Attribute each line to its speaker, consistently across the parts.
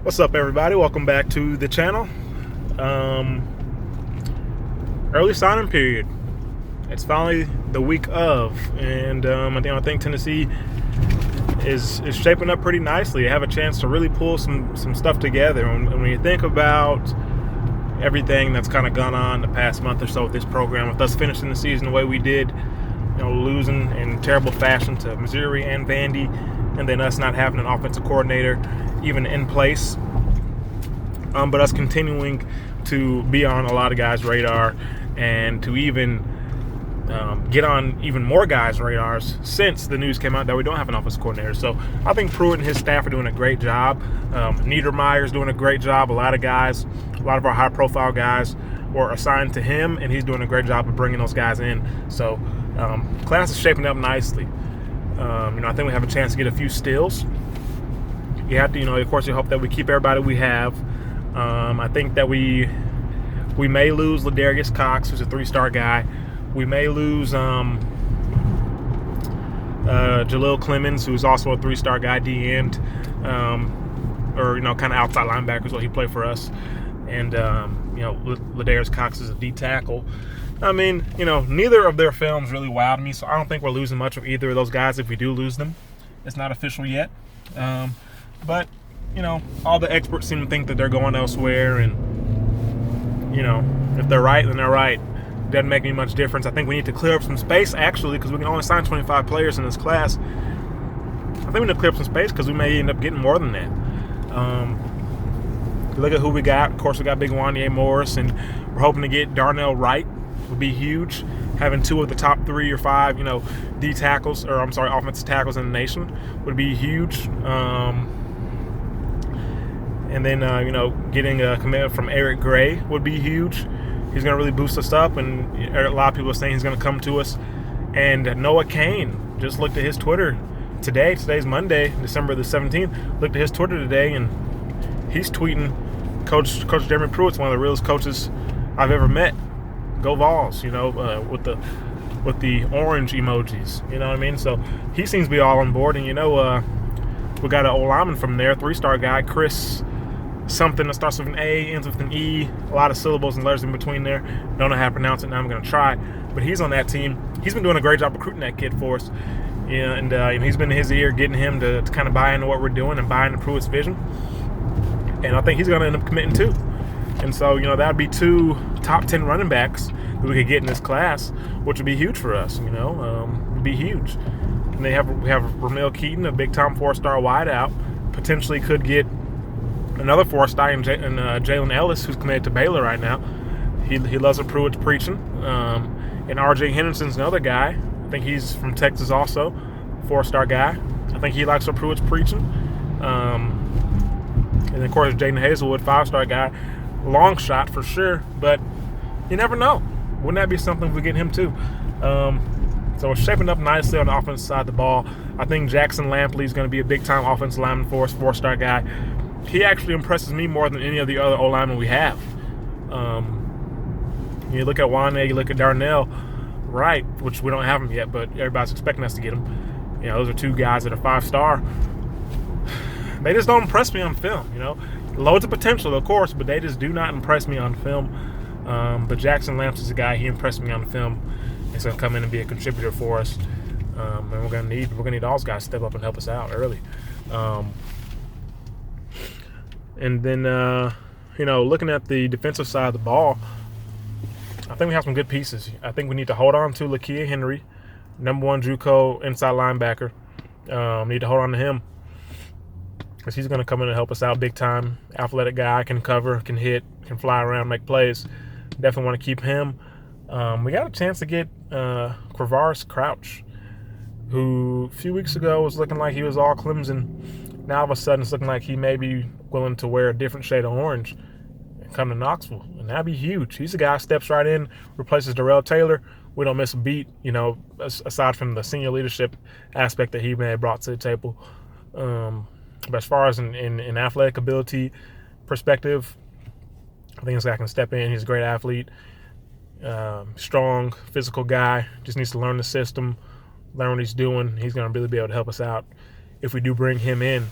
Speaker 1: What's up, everybody? Welcome back to the channel. Early signing period. It's finally the week of, and I think Tennessee is shaping up pretty nicely. They have a chance to really pull some stuff together. And when you think about everything that's kind of gone on the past month or so with this program, with us finishing the season the way we did, losing in terrible fashion to Missouri and Vandy, and then us not having an offensive coordinator even in place, but us continuing to be on a lot of guys' radar and to even get on even more guys' radars since the news came out that we don't have an offensive coordinator. So I think Pruitt and his staff are doing a great job. Niedermeyer's doing a great job. A lot of our high-profile guys were assigned to him, and he's doing a great job of bringing those guys in. So class is shaping up nicely. I think we have a chance to get a few steals. You have to, of course, you hope that we keep everybody we have. I think that we may lose Ladarius Cox, who's a 3-star guy. We may lose Jalil Clemens, who's also a 3-star guy, D-end, or kind of outside linebackers. Well, he played for us, and Ladarius Cox is a D tackle. I mean, neither of their films really wowed me, so I don't think we're losing much of either of those guys if we do lose them. It's not official yet. But, all the experts seem to think that they're going elsewhere, and, if they're right, then they're right. Doesn't make any much difference. I think we need to clear up some space, actually, because we can only sign 25 players in this class. I think we need to clear up some space because we may end up getting more than that. Look at who we got. Of course, we got Big Wanye Morris, and we're hoping to get Darnell Wright. Would be huge. Having 2 of the top 3 or 5, D tackles, or offensive tackles in the nation would be huge. And then, getting a commitment from Eric Gray would be huge. He's going to really boost us up, and a lot of people are saying he's going to come to us. And Noah Kane, just looked at his Twitter today. Today's Monday, December the 17th. Looked at his Twitter today, and he's tweeting, Coach Jeremy Pruitt's one of the realest coaches I've ever met. Go Vols, with the orange emojis, you know what I mean? So he seems to be all on board, and we got an old lineman from there, 3-star guy, Chris something that starts with an A, ends with an E, a lot of syllables and letters in between there. Don't know how to pronounce it, now I'm going to try. But he's on that team. He's been doing a great job recruiting that kid for us. And he's been in his ear, getting him to kind of buy into what we're doing and buy into Pruitt's vision. And I think he's going to end up committing too. And so, that would be 2 top 10 running backs that we could get in this class, which would be huge for us, would be huge. And we have Ramel Keaton, a big-time 4-star wideout, potentially could get another 4-star in Jalen Ellis, who's committed to Baylor right now. He loves what Pruitt's preaching. And R.J. Henderson's another guy. I think he's from Texas also, 4-star guy. I think he likes what Pruitt's preaching. And then, of course, Jaden Hazelwood, 5-star guy. Long shot for sure, but you never know. Wouldn't that be something if we get him too? So it's shaping up nicely on the offensive side of the ball. I think Jackson Lampley is going to be a big-time offensive lineman for us, 4-star guy. He actually impresses me more than any of the other O-linemen we have. You look at Wanye, you look at Darnell Wright, which we don't have him yet, but everybody's expecting us to get him. Those are 2 guys that are 5-star. They just don't impress me on film, Loads of potential, of course, but they just do not impress me on film. But Jackson Lamps is a guy, he impressed me on film. He's going to come in and be a contributor for us. And we're going to need all those guys to step up and help us out early. And then, looking at the defensive side of the ball, I think we have some good pieces. I think we need to hold on to Lakia Henry, number 1 JUCO inside linebacker. Need to hold on to him, because he's going to come in and help us out big time. Athletic guy, can cover, can hit, can fly around, make plays. Definitely want to keep him. We got a chance to get Quavaris Crouch, who a few weeks ago was looking like he was all Clemson. Now all of a sudden it's looking like he may be willing to wear a different shade of orange and come to Knoxville. And that'd be huge. He's a guy who steps right in, replaces Darrell Taylor. We don't miss a beat, aside from the senior leadership aspect that he may have brought to the table. But as far as in athletic ability perspective, I think this guy can step in. He's a great athlete, strong, physical guy. Just needs to learn the system, learn what he's doing. He's going to really be able to help us out if we do bring him in.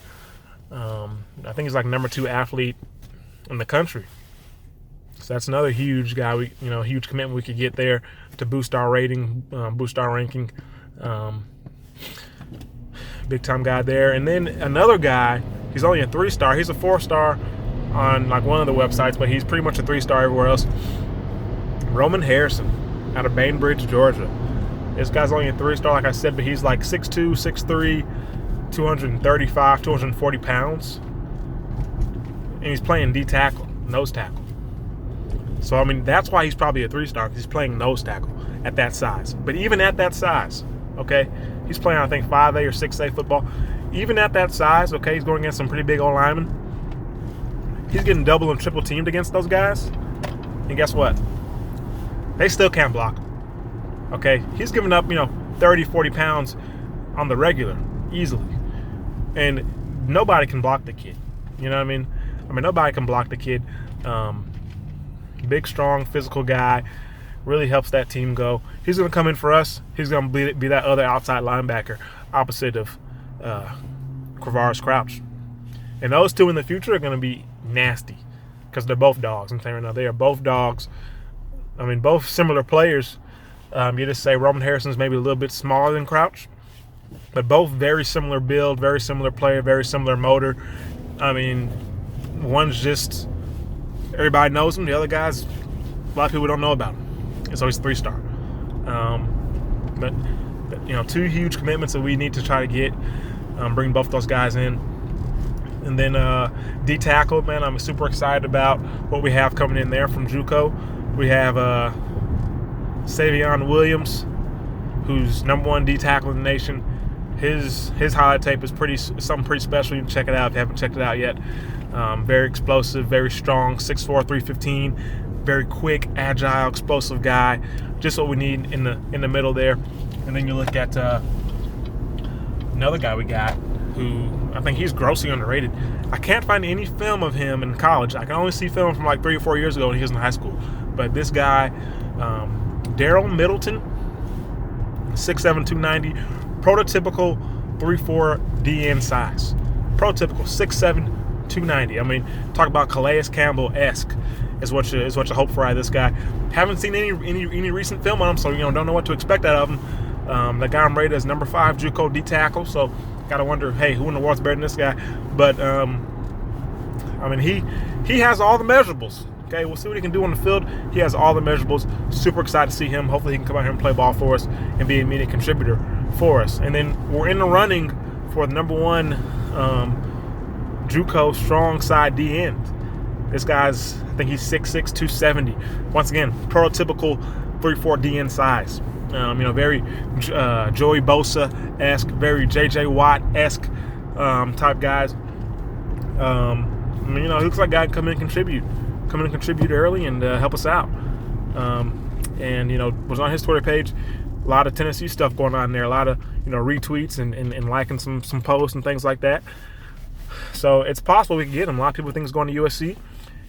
Speaker 1: I think he's like number 2 athlete in the country. So that's another huge guy, huge commitment we could get there to boost our rating, boost our ranking. Big time guy there. And then another guy, he's only a 3-star. He's a 4-star on like one of the websites, but he's pretty much a 3-star everywhere else. Roman Harrison out of Bainbridge, Georgia. This guy's only a 3-star, like I said, but he's like 6'2", 6'3", 235, 240 pounds. And he's playing D tackle, nose tackle. So, I mean, that's why he's probably a 3-star, because he's playing nose tackle at that size. But even at that size, okay, he's playing, I think, 5A or 6A football. Even at that size, okay, he's going against some pretty big O-linemen. He's getting double and triple teamed against those guys. And guess what? They still can't block him. Okay, he's giving up, 30, 40 pounds on the regular, easily. And nobody can block the kid. You know what I mean? Nobody can block the kid. Big, strong, physical guy. Really helps that team go. He's going to come in for us. He's going to be that other outside linebacker opposite of Quavaris Crouch. And those two in the future are going to be nasty because they're both dogs. I'm saying right now, they are both dogs. Both similar players. You just say Roman Harrison's maybe a little bit smaller than Crouch, but both very similar build, very similar player, very similar motor. One's just everybody knows him. The other guy's a lot of people don't know about him. And so he's 3-star. But 2 huge commitments that we need to try to get. Bring both those guys in. And then D tackle, man, I'm super excited about what we have coming in there from JUCO. We have Savion Williams, who's number 1 D tackle in the nation. His highlight tape is something pretty special. You can check it out if you haven't checked it out yet. Very explosive, very strong, 6'4", 315, very quick, agile, explosive guy. Just what we need in the middle there. And then you look at another guy we got, who I think he's grossly underrated. I can't find any film of him in college. I can only see film from like 3 or 4 years ago when he was in high school. But this guy, Daryl Middleton, 6'7", 290, prototypical 3-4 DN size. Prototypical 6'7", 290. Talk about Calais Campbell-esque is what you hope for out of this guy. Haven't seen any recent film on him, so don't know what to expect out of him. The guy I'm rated as number 5 JUCO D tackle, so gotta wonder, hey, who in the world's better than this guy? But he has all the measurables. Okay, we'll see what he can do on the field. He has all the measurables. Super excited to see him. Hopefully he can come out here and play ball for us and be an immediate contributor for us. And then we're in the running for the number 1 JUCO strong side D end. This guy's, I think he's 6'6", 270. Once again, prototypical 3-4 D end size. Very Joey Bosa-esque, very J.J. Watt-esque type guys. He looks like a guy can come in and contribute early and help us out. Was on his Twitter page. A lot of Tennessee stuff going on there. A lot of retweets and liking some posts and things like that. So it's possible we could get him. A lot of people think he's going to USC.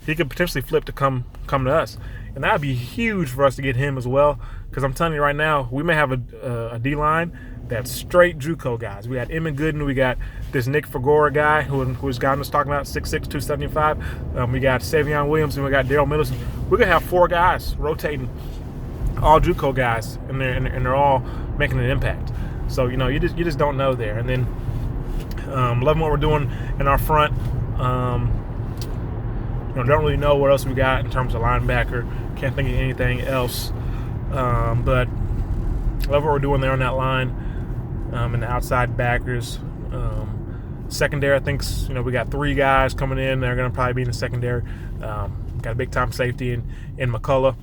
Speaker 1: He could potentially flip to come to us, and that would be huge for us to get him as well. Because I'm telling you right now, we may have a D-line that's straight JUCO guys. We got Emmett Gooden. We got this Nick Fagora guy who's guy was talking about, 6'6", 275. We got Savion Williams, and we got Daryl Middleton. We're going to have 4 guys rotating, all JUCO guys, and they're all making an impact. So, you just don't know there. And then loving what we're doing in our front. Don't really know what else we got in terms of linebacker. Can't think of anything else. But love what we're doing there on that line. And the outside backers. Secondary, I think, we got 3 guys coming in. They're going to probably be in the secondary. Got a big-time safety in McCullough.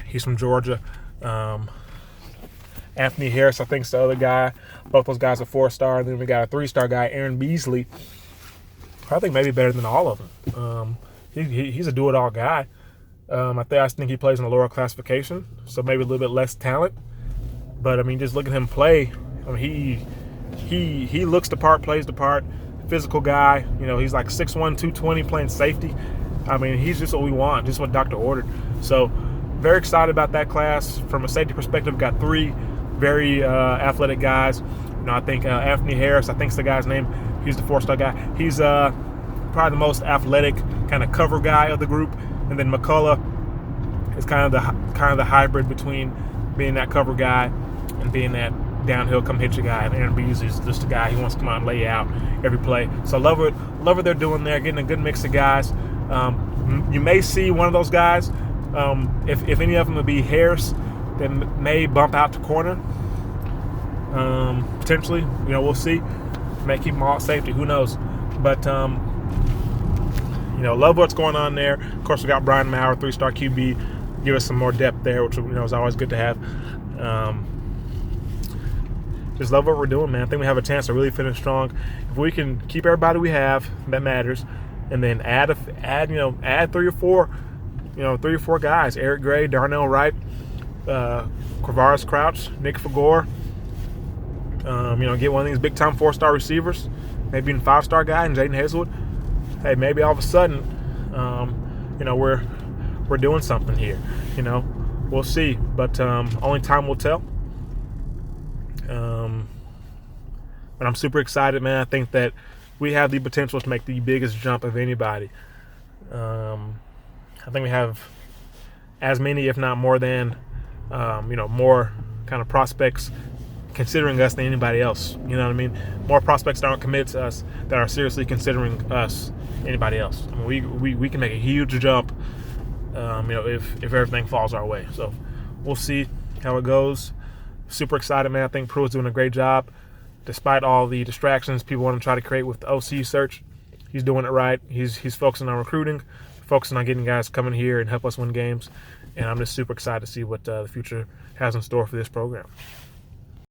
Speaker 1: He's from Georgia. Anthony Harris, I think, is the other guy. Both those guys are 4-star. And then we got a 3-star guy, Aaron Beasley. I think maybe better than all of them. He's a do-it-all guy. I think he plays in a lower classification, so maybe a little bit less talent. But, just look at him play. He looks the part, plays the part. Physical guy. He's like 6'1", 220, playing safety. He's just what we want, just what Doctor ordered. So, very excited about that class. From a safety perspective, got 3 very athletic guys. I think Anthony Harris, I think is the guy's name, He's the 4-star guy. He's probably the most athletic kind of cover guy of the group, and then McCullough is kind of the hybrid between being that cover guy and being that downhill come hit you guy. And Aaron Beasley is just a guy who wants to come out and lay out every play. So love what they're doing there, getting a good mix of guys. You may see one of those guys, if any of them would be Harris, that may bump out to corner. Potentially, we'll see. May keep them all at safety. Who knows? But love what's going on there. Of course, we got Brian Maurer, 3-star QB, give us some more depth there, which is always good to have. Just love what we're doing, man. I think we have a chance to really finish strong. If we can keep everybody we have, that matters, and then add 3 or 4 guys: Eric Gray, Darnell Wright, Quavaris Crouch, Nick Fagor. Get one of these big-time 4-star receivers, maybe even 5-star guy, and Jaden Hazelwood. Hey, maybe all of a sudden, we're doing something here. We'll see, but only time will tell. But I'm super excited, man. I think that we have the potential to make the biggest jump of anybody. I think we have as many, if not more than, more kind of prospects considering us than anybody else. You know what I mean? More prospects that aren't committed to us that are seriously considering us anybody else. I mean, we can make a huge jump, if everything falls our way. So we'll see how it goes. Super excited, man. I think Pruitt's doing a great job. Despite all the distractions people want to try to create with the OC search, he's doing it right. He's focusing on recruiting, focusing on getting guys coming here and help us win games. And I'm just super excited to see what the future has in store for this program.